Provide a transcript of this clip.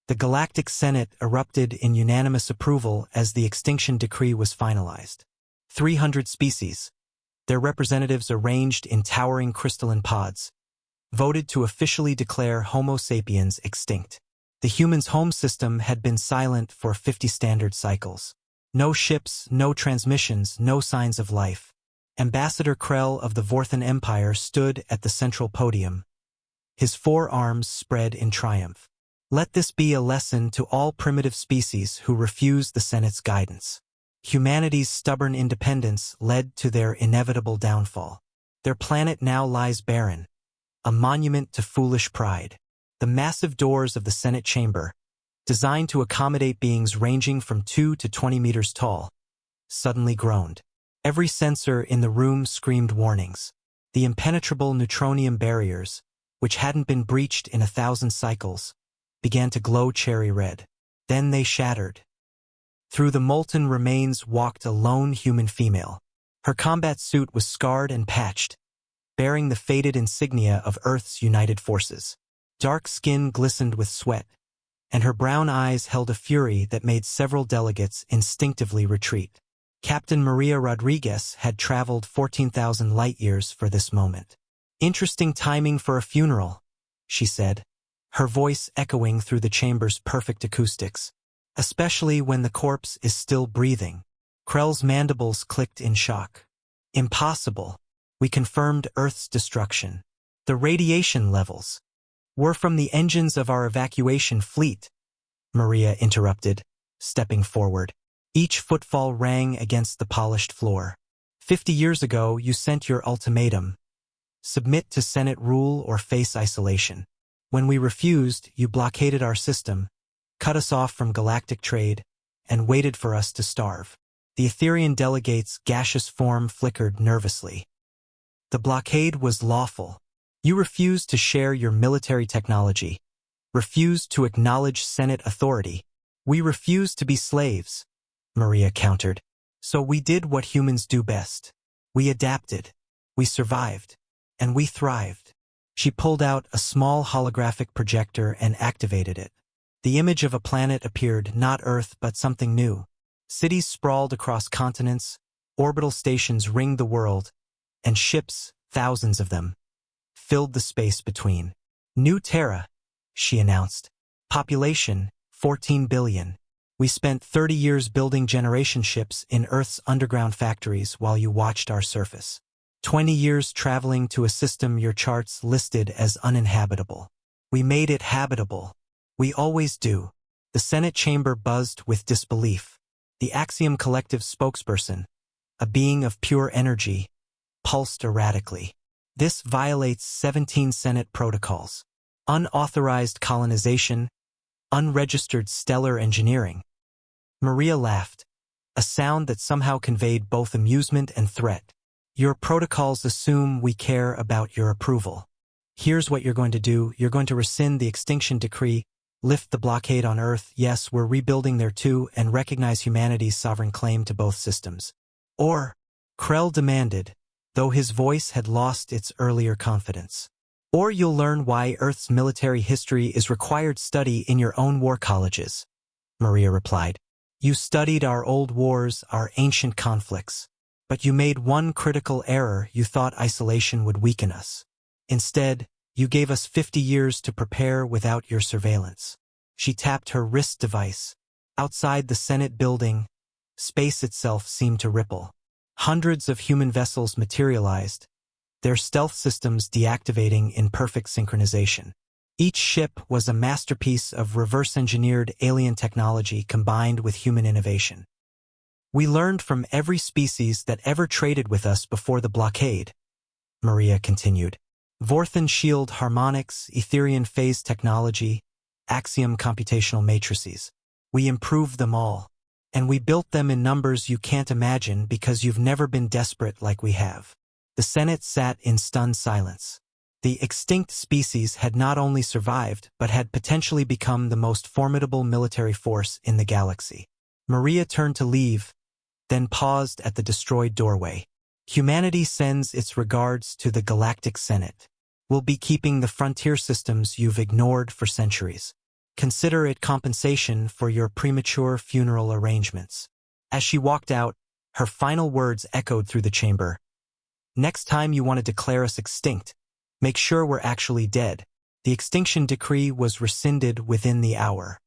The Galactic Senate erupted in unanimous approval as the extinction decree was finalized. 300 species, their representatives arranged in towering crystalline pods, voted to officially declare Homo sapiens extinct. The human's home system had been silent for 50 standard cycles. No ships, no transmissions, no signs of life. Ambassador Krell of the Vorthan Empire stood at the central podium, his 4 arms spread in triumph. Let this be a lesson to all primitive species who refuse the Senate's guidance. Humanity's stubborn independence led to their inevitable downfall. Their planet now lies barren, a monument to foolish pride. The massive doors of the Senate chamber, designed to accommodate beings ranging from 2 to 20 meters tall, suddenly groaned. Every sensor in the room screamed warnings. The impenetrable neutronium barriers, which hadn't been breached in 1,000 cycles, began to glow cherry red. Then they shattered. Through the molten remains walked a lone human female. Her combat suit was scarred and patched, bearing the faded insignia of Earth's united forces. Dark skin glistened with sweat, and her brown eyes held a fury that made several delegates instinctively retreat. Captain Maria Rodriguez had traveled 14,000 light-years for this moment. "Interesting timing for a funeral," she said, her voice echoing through the chamber's perfect acoustics. "Especially when the corpse is still breathing." Krell's mandibles clicked in shock. "Impossible. We confirmed Earth's destruction. The radiation levels were from the engines of our evacuation fleet," Maria interrupted, stepping forward. Each footfall rang against the polished floor. 50 years ago, you sent your ultimatum. Submit to Senate rule or face isolation. When we refused, you blockaded our system, cut us off from galactic trade, and waited for us to starve. The Etherian delegate's gaseous form flickered nervously. The blockade was lawful. You refused to share your military technology, refused to acknowledge Senate authority. We refused to be slaves, Maria countered. So we did what humans do best. We adapted, we survived, and we thrived. She pulled out a small holographic projector and activated it. The image of a planet appeared, not Earth but something new. Cities sprawled across continents, orbital stations ringed the world, and ships, thousands of them, filled the space between. New Terra, she announced. Population, 14 billion. We spent 30 years building generation ships in Earth's underground factories while you watched our surface. 20 years traveling to a system your charts listed as uninhabitable. We made it habitable. We always do. The Senate chamber buzzed with disbelief. The Axiom Collective spokesperson, a being of pure energy, pulsed erratically. This violates 17 Senate protocols. Unauthorized colonization, unregistered stellar engineering. Maria laughed, a sound that somehow conveyed both amusement and threat. Your protocols assume we care about your approval. Here's what you're going to do. You're going to rescind the extinction decree, lift the blockade on Earth, yes, we're rebuilding there too, and recognize humanity's sovereign claim to both systems. Or, Krell demanded, though his voice had lost its earlier confidence. Or you'll learn why Earth's military history is required study in your own war colleges, Maria replied. You studied our old wars, our ancient conflicts. But you made one critical error. You thought isolation would weaken us. Instead, you gave us 50 years to prepare without your surveillance. She tapped her wrist device. Outside the Senate building, space itself seemed to ripple. Hundreds of human vessels materialized, their stealth systems deactivating in perfect synchronization. Each ship was a masterpiece of reverse-engineered alien technology combined with human innovation. We learned from every species that ever traded with us before the blockade, Maria continued. Vorthan shield harmonics, Etherian phase technology, Axiom computational matrices. We improved them all, and we built them in numbers you can't imagine because you've never been desperate like we have. The Senate sat in stunned silence. The extinct species had not only survived but had potentially become the most formidable military force in the galaxy. Maria turned to leave, then paused at the destroyed doorway. Humanity sends its regards to the Galactic Senate. We'll be keeping the frontier systems you've ignored for centuries. Consider it compensation for your premature funeral arrangements." As she walked out, her final words echoed through the chamber. "Next time you want to declare us extinct, make sure we're actually dead." The extinction decree was rescinded within the hour.